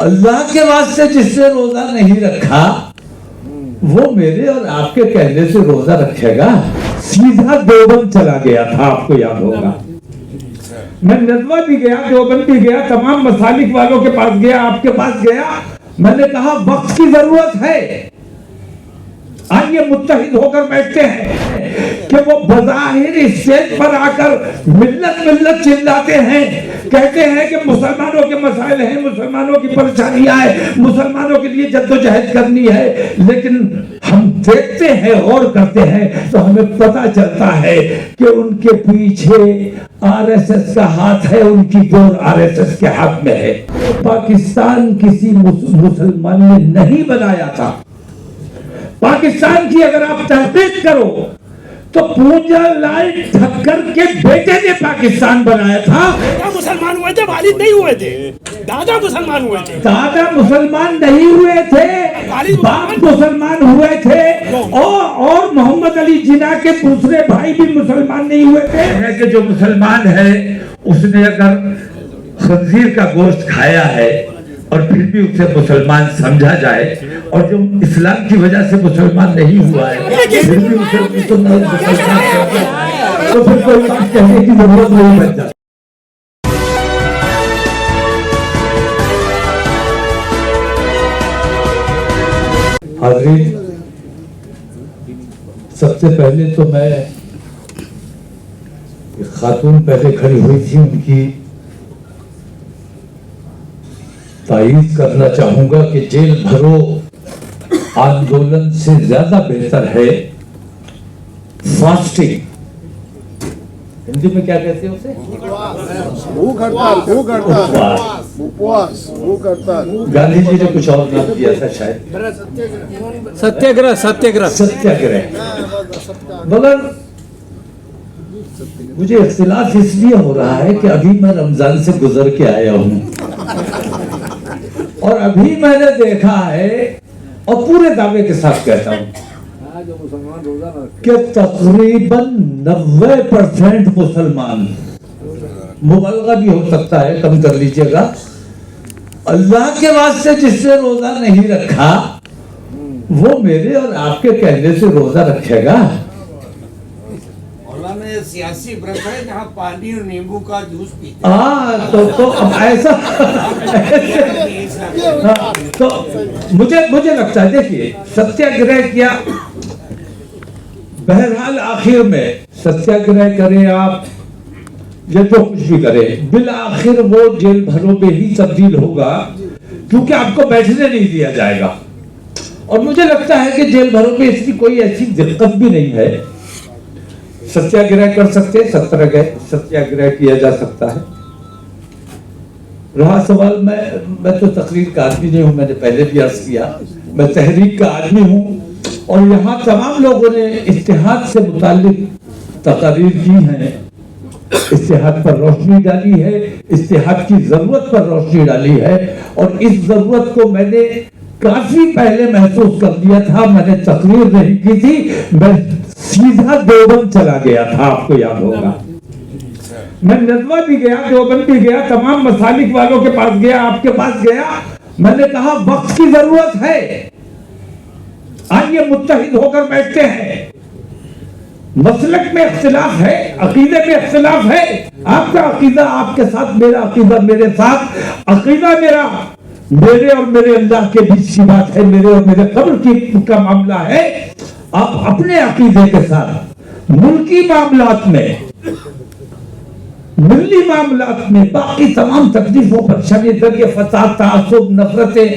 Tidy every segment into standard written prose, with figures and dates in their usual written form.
अल्लाह के वास्ते जिसने रोजा नहीं रखा वो मेरे और आपके कहने से रोजा रखेगा? सीधा देवबंद चला गया था, आपको याद होगा। मैं नजवा भी गया, देवबंद भी गया, तमाम मसालिक वालों के पास गया, आपके पास गया। मैंने कहा वक्त की जरूरत है, आइए मुत्तहिद होकर बैठते हैं कि वो बज़ाहिर स्टेज पर आकर मिल्लत मिल्लत चिल्लाते हैं, कहते हैं कि मुसलमानों के मसाइल हैं, मुसलमानों की परेशानियां हैं, मुसलमानों के लिए जद्दोजहद करनी है। लेकिन हम देखते हैं, गौर करते हैं तो हमें पता चलता है कि उनके पीछे आरएसएस का हाथ है, उनकी गोर आरएसएस के हाथ में है। पाकिस्तान किसी मुसलमान ने नहीं बनाया था। पाकिस्तान की अगर आप तहकीक करो तो पूजा लाल ठक्कर के बेटे ने पाकिस्तान बनाया था। दादा मुसलमान हुए थे, वालिद नहीं हुए थे। दादा मुसलमान हुए थे। दादा मुसलमान नहीं हुए थे, बाप मुसलमान हुए थे। और मोहम्मद अली जिन्ना के दूसरे भाई भी मुसलमान नहीं हुए थे। है कि जो मुसलमान है उसने अगर खंजीर का गोश्त खाया है और फिर भी उसे मुसलमान समझा जाए, और जो इस्लाम की वजह से मुसलमान नहीं हुआ है फिर भी उसे मुसलमान समझा जाए, तो फिर कोई बात कहने की जरूरत नहीं बन जाती। हाज़रीन, सबसे पहले तो मैं खातून पहले खड़ी हुई थी, उनकी तारीफ करना चाहूंगा कि जेल भरो आंदोलन से ज्यादा बेहतर है फास्टिंग। हिंदी में क्या कहते हैं उसे? भूख हड़ताल, भूख हड़ताल, उपवास, भूख हड़ताल। गांधी जी ने कुछ और नाम दिया था शायद, सत्याग्रह। सत्याग्रह सत्याग्रह। मगर मुझे इख्तिलाफ इसलिए हो रहा है कि अभी मैं रमजान से गुजर के आया हूँ और अभी मैंने देखा है, और पूरे दावे के साथ कहता हूँ कि तकरीबन 90% मुसलमान, मुबलगा भी हो सकता है, कम कर लीजिएगा, अल्लाह के वास्ते जिसने रोजा नहीं रखा वो मेरे और आपके कहने से रोजा रखेगा? सियासी व्रत है जहाँ पानी और नींबू का जूस पीते हैं। तो अब ऐसा तो मुझे लगता है, देखिए सत्याग्रह किया, बहरहाल आखिर में सत्याग्रह करें आप या जो कुछ भी करें, बिल आखिर वो जेल भरों में ही तब्दील होगा, क्योंकि आपको बैठने नहीं दिया जाएगा। और मुझे लगता है कि जेल भरों में इसकी कोई ऐसी दिक्कत भी नहीं है। सत्याग्रह कर सकते, सत्याग्रह किया जा सकता है। रहा सवाल, मैं तो तकरीर का आदमी नहीं हूं, मैंने पहले भी अर्ज किया, मैं तहरीक का आदमी हूं, और यहाँ तमाम लोगों ने इज्तिहाद से मुताल्लिक तकरीर की हैं, इज्तिहाद पर रोशनी डाली है, इज्तिहाद की जरूरत पर रोशनी डाली है, और इस जरूरत को मैंने काफी पहले महसूस कर लिया था। मैंने तकरीर नहीं की थी, मैं सीधा देवबंद चला गया था, आपको याद होगा। मैं नजवा भी गया, देवबंद भी गया, तमाम मसालिक वालों के पास गया, आपके पास गया। मैंने कहा वक्त की जरूरत है, आइए मुत्तहिद होकर बैठते हैं। मसलक में इख्तिलाफ है, अकीदे में इख्तिलाफ है, आपका अकीदा आपके साथ, मेरा अकीदा मेरे साथ। अकीदा मेरा मेरे और मेरे अल्लाह के बीच की बात है, मेरे और मेरे कब्र की का मामला है। आप अपने अकीदे के साथ मुल्की मामलात में, मिल्ली मामलात में, बाकी तमाम तकलीफों, परेशानी, दर्द, फसाद, तासुब, नफरतें,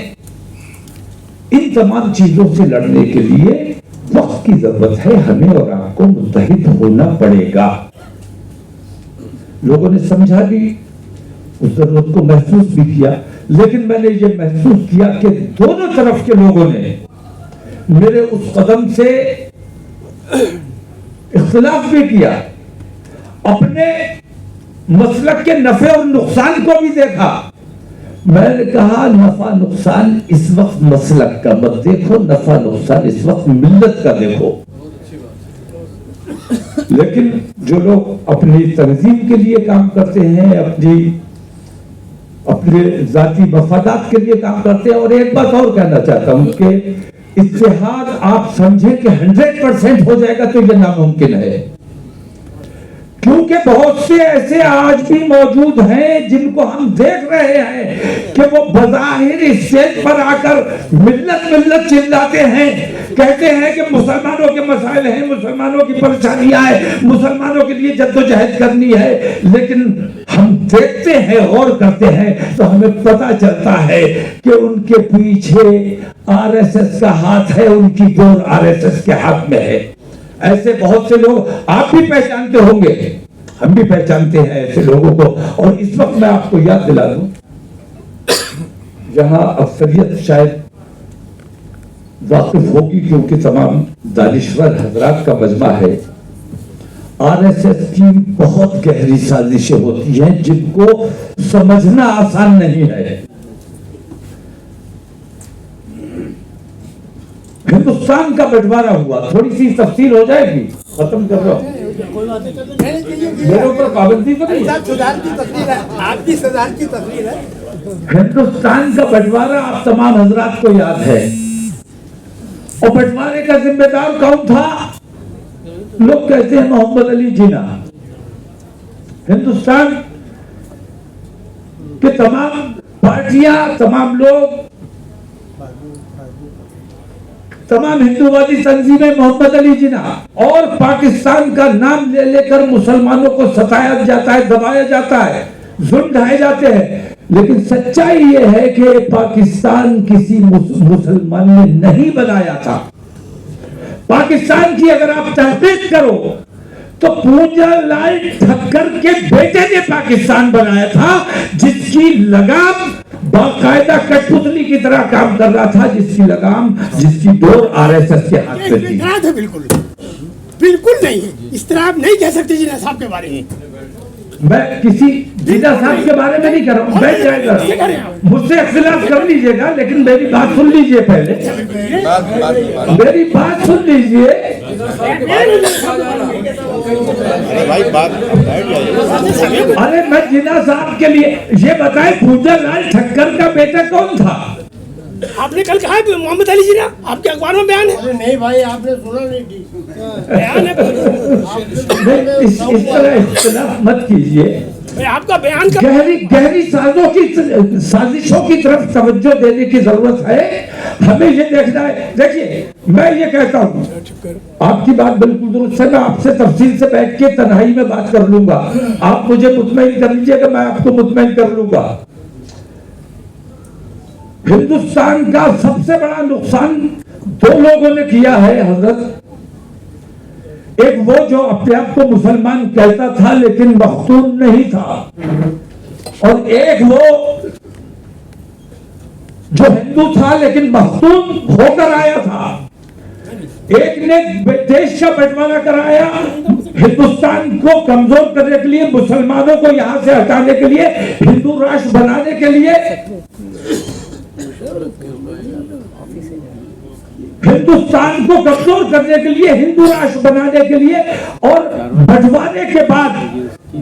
इन तमाम चीजों से लड़ने के लिए वक्त की जरूरत है। हमें और आपको मुत्तहिद होना पड़ेगा। लोगों ने समझा भी, उस जरूरत को महसूस भी किया, लेकिन मैंने ये महसूस किया कि दोनों तरफ के लोगों ने मेरे उस कदम से इख्तिलाफ भी किया, अपने मसलक के नफे और नुकसान को भी देखा। मैंने कहा नफा नुकसान इस वक्त मसलक का मत देखो, नफा नुकसान इस वक्त मिल्लत का देखो। लेकिन जो लोग अपनी तंजीम के लिए काम करते हैं, अपने जाती मफादात के लिए काम करते हैं। और एक बात और कहना चाहता हूं कि इत्तेहाद आप समझे कि 100% हो जाएगा तो यह नामुमकिन है, क्योंकि बहुत से ऐसे आज भी मौजूद हैं जिनको हम देख रहे हैं कि वो बज़ाहिर स्टेज पर आकर मिल्लत चिल्लाते हैं, कहते हैं कि मुसलमानों के मसाइल हैं, मुसलमानों की परेशानियां हैं, मुसलमानों के लिए जद्दोजहद करनी है। लेकिन हम देखते हैं, गौर करते हैं तो हमें पता चलता है कि उनके पीछे आरएसएस का हाथ है, उनकी डोर आरएसएस के हाथ में है। ऐसे बहुत से लोग आप भी पहचानते होंगे, हम भी पहचानते हैं ऐसे लोगों को। और इस वक्त मैं आपको याद दिला दूं, जहां अक्सरियत शायद वाकिफ होगी क्योंकि तमाम दानिश्वर हजरात का मजमा है, आरएसएस की बहुत गहरी साजिशें होती हैं जिनको समझना आसान नहीं है। हिंदुस्तान का बंटवारा हुआ, थोड़ी सी तफसील हो जाएगी, खत्म कर रहा हूं, मेरे ऊपर पाबंदी तो नहीं है। आपकी सदार की तस्वीर है। हिंदुस्तान का बंटवारा आप तमाम हजरात को याद है, और बंटवारे का जिम्मेदार कौन था? लोग कहते हैं मोहम्मद अली जिन्ना। हिंदुस्तान के तमाम पार्टियां, तमाम लोग, तमाम हिंदूवादी तंजीमें मोहम्मद अली जिन्ना और पाकिस्तान का नाम ले लेकर मुसलमानों को सताया जाता है, दबाया जाता है, जुल्म ढाए जाते हैं। लेकिन सच्चाई यह है कि पाकिस्तान किसी मुसलमान ने नहीं बनाया था। पाकिस्तान की अगर आप तहकीक करो तो पूंजालाल ठक्कर के बेटे ने पाकिस्तान बनाया था, जिसकी लगाम बाकायदा कठपुतली की तरह काम कर रहा था, जिसकी लगाम, जिसकी डोर आरएसएस के हाथ में थी। बिल्कुल बिल्कुल नहीं, इस तरह आप नहीं कह सकते जिन्ना साहब के बारे में। मैं किसी जिन्ना साहब के बारे में नहीं कर रहा हूँ, बैठ जाएगा, मुझसे इख्तिलाफ कर लीजिएगा, लेकिन मेरी बात सुन लीजिए पहले, मेरी बात सुन लीजिए। अरे मैं जिन्ना साहब के लिए ये बताएं, पूंजालाल ठक्कर का बेटा कौन था? आपने कल कहा है मोहम्मद अली जिन्ना, आपके अखबार में बयान है। नहीं भाई, आपने सुना नहीं ठीक, बयान है। इस तरह इख्तिलाफ मत कीजिए। आपका बयान का गहरी साजिशों की तरफ तवज्जो देने की जरूरत है। हमें ये देखना है। देखिए, मैं ये कहता हूँ, आपकी बात बिल्कुल दुरुस्त है, मैं आपसे तफसील से बैठ के तन्हाई में बात कर लूंगा। आप मुझे मुतमईन कर लीजिएगा, मैं आपको मुतमईन कर लूंगा। हिंदुस्तान का सबसे बड़ा नुकसान दो लोगों ने किया है हजरत। एक वो जो अपने आप को मुसलमान कहता था लेकिन मख्तून नहीं था, और एक वो जो हिंदू था लेकिन मख्तून होकर आया था। एक ने देश का बंटवारा कराया हिंदुस्तान को कमजोर करने के लिए, मुसलमानों को यहां से हटाने के लिए, हिंदू राष्ट्र बनाने के लिए, हिंदुस्तान को कमजोर करने के लिए, हिंदू राष्ट्र बनाने के लिए। और बंटवारे के बाद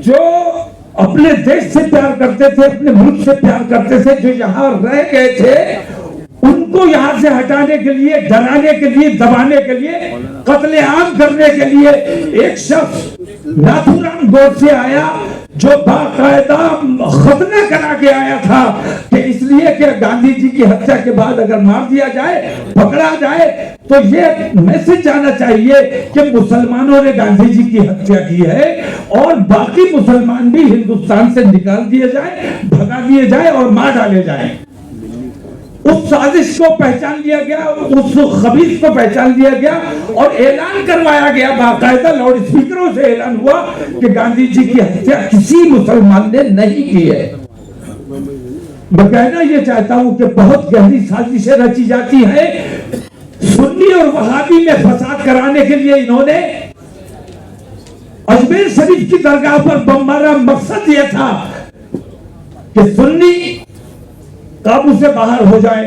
जो अपने देश से प्यार करते थे, अपने मुल्क से प्यार करते थे, जो यहाँ रह गए थे, उनको यहाँ से हटाने के लिए, डराने के लिए, दबाने के लिए, कत्लेआम करने के लिए एक शख्स नाथूराम गोडसे आया, जो बाकायदा खतना करा के आया था कि इसलिए कि गांधी जी की हत्या के बाद अगर मार दिया जाए, पकड़ा जाए, तो ये मैसेज जाना चाहिए कि मुसलमानों ने गांधी जी की हत्या की है और बाकी मुसलमान भी हिंदुस्तान से निकाल दिए जाए, भगा दिए जाए और मार डाले जाए। उस साजिश को पहचान लिया गया, उस खबीस को पहचान लिया गया और ऐलान करवाया गया, बाकायदा लाउड स्पीकरों से ऐलान हुआ कि गांधी जी की हत्या किसी मुसलमान ने नहीं की है। मैं कहना ये चाहता हूं कि बहुत गहरी साजिशें रची जाती हैं सुन्नी और वहाबी में फसाद कराने के लिए। इन्होंने अजमेर शरीफ की दरगाह पर बम मारा, मकसद यह था कि सुन्नी काबू से बाहर हो जाए,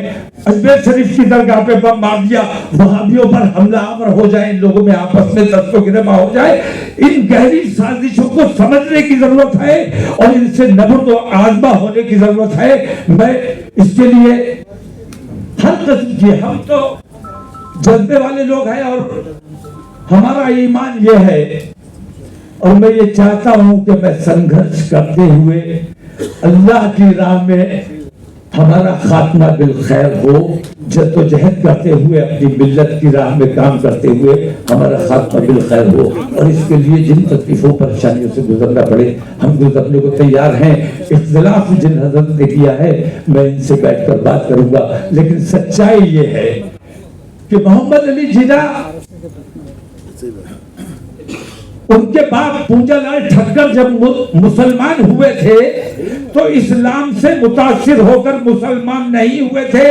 अजमेर शरीफ की दरगाह पे बम मार दिया, वहाबियों पर हमलावर हो जाए, इन लोगों में आपस में दस्तों गिरफ्तार हो जाए। इन गहरी साजिशों को समझने की जरूरत है और इनसे नबुर्द और आज़मा होने की जरूरत है। मैं इसके लिए हर किस्म की, हम तो जज्बे वाले लोग हैं और हमारा ईमान ये है और मैं ये चाहता हूं कि मैं संघर्ष करते हुए अल्लाह की राह में हमारा खात्मा बिल खैर हो, जद्दोजहद करते हुए अपनी मिल्लत की राह में काम करते हुए हमारा खात्मा बिल खैर हो। और इसके लिए जिन तकलीफों परेशानियों से गुजरना पड़े हम गुजरने को तैयार हैं। इख्तिलाफ जिन हजरत ने किया है मैं इनसे बैठकर बात करूंगा, लेकिन सच्चाई ये है कि मोहम्मद अली जिना, उनके बाप पूंजालाल ठक्कर जब मुसलमान हुए थे तो इस्लाम से मुतासिर होकर मुसलमान नहीं हुए थे,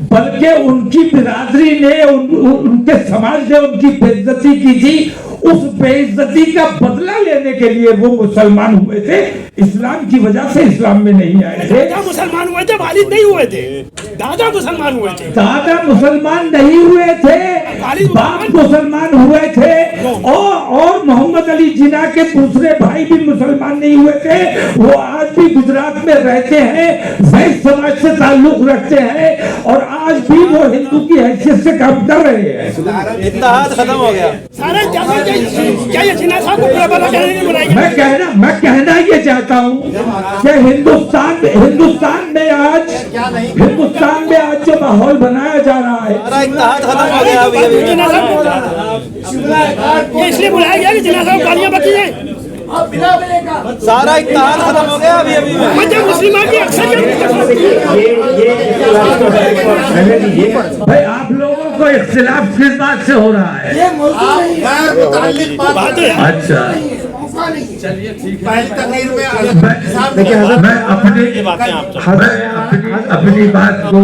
बल्कि उनकी बिरादरी ने उनके समाज ने उनकी बेइज्जती की थी। उस बेइज्जती का बदला लेने के लिए वो मुसलमान हुए थे, इस्लाम की वजह से इस्लाम में नहीं आए थे। दादा मुसलमान हुए थे, वालिद नहीं हुए थे। दादा मुसलमान हुए थे, दादा मुसलमान नहीं हुए थे, बाप मुसलमान हुए थे। और मोहम्मद अली जिना के दूसरे भाई भी मुसलमान नहीं हुए थे। वो आज भी गुजरात में रहते हैं, वैश्य समाज से ताल्लुक रखते हैं और आज भी वो हिंदू की हैसियत से काम कर रहे हैं। इत्तेहाद खत्म हो गया। सारे क्या ये जिन्ना साहब को बुरा भला कहने की बुराई? मैं कहना ये चाहता हूँ कि हिंदुस्तान में आज जो माहौल बनाया जा रहा है, सारा इत्तेहाद खत्म हो गया। अभी जिन्ना साहब ये इसलिए बुलाया गया कि जिन्ना साहब गालियां बकी हैं। सारा इत्तेहाद खत्म हो गया। अभी मध्य मुस्लिमान की अक्सरियत भाई आप लोगों को इख्तिलाफ किस बात से हो रहा है? अच्छा पहली तकरीर में मैं अपनी बात को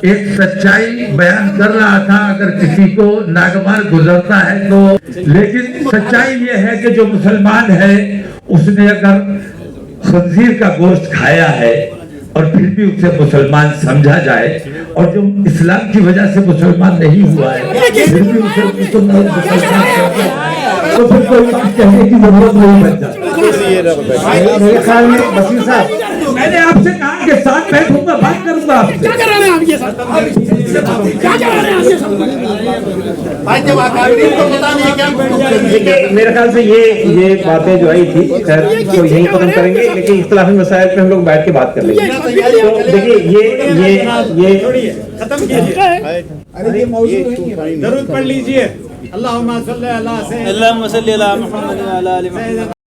एक सच्चाई बयान कर रहा था। अगर किसी को नागवार गुजरता है तो, लेकिन सच्चाई ये है कि जो मुसलमान है उसने अगर खंजीर का गोश्त खाया है और फिर भी उसे मुसलमान समझा जाए, और जो इस्लाम की वजह से मुसलमान नहीं हुआ है फिर भी उसे मुसलमान तो फिर कोई बात कहने की जरूरत नहीं बन जाती। मेरे ख्याल में बशीर साहब, मैंने आपसे कहा कि साथ बैठूंगा, बात करूंगा आपसे। क्या कर रहे हैं आप ये सब? क्या कर रहे हैं आप ये सब? भाई जब आकाबरी को पता नहीं है क्या मेरे ख्याल से ये बातें जो आई थी, खैर तो यही खत्म करेंगे, लेकिन इख्तिलाफी मसाइल पे हम लोग बैठ के बात कर लेंगे। तो देखिए ये खत्म कीजिए। अरे ये मौजूद जरूर पढ़ लीजिए। अल्लाहुम्मा सल्ली अला अल्लाहुम्मा सल्ली अला मुहम्मद व अला आलि मुहम्मद।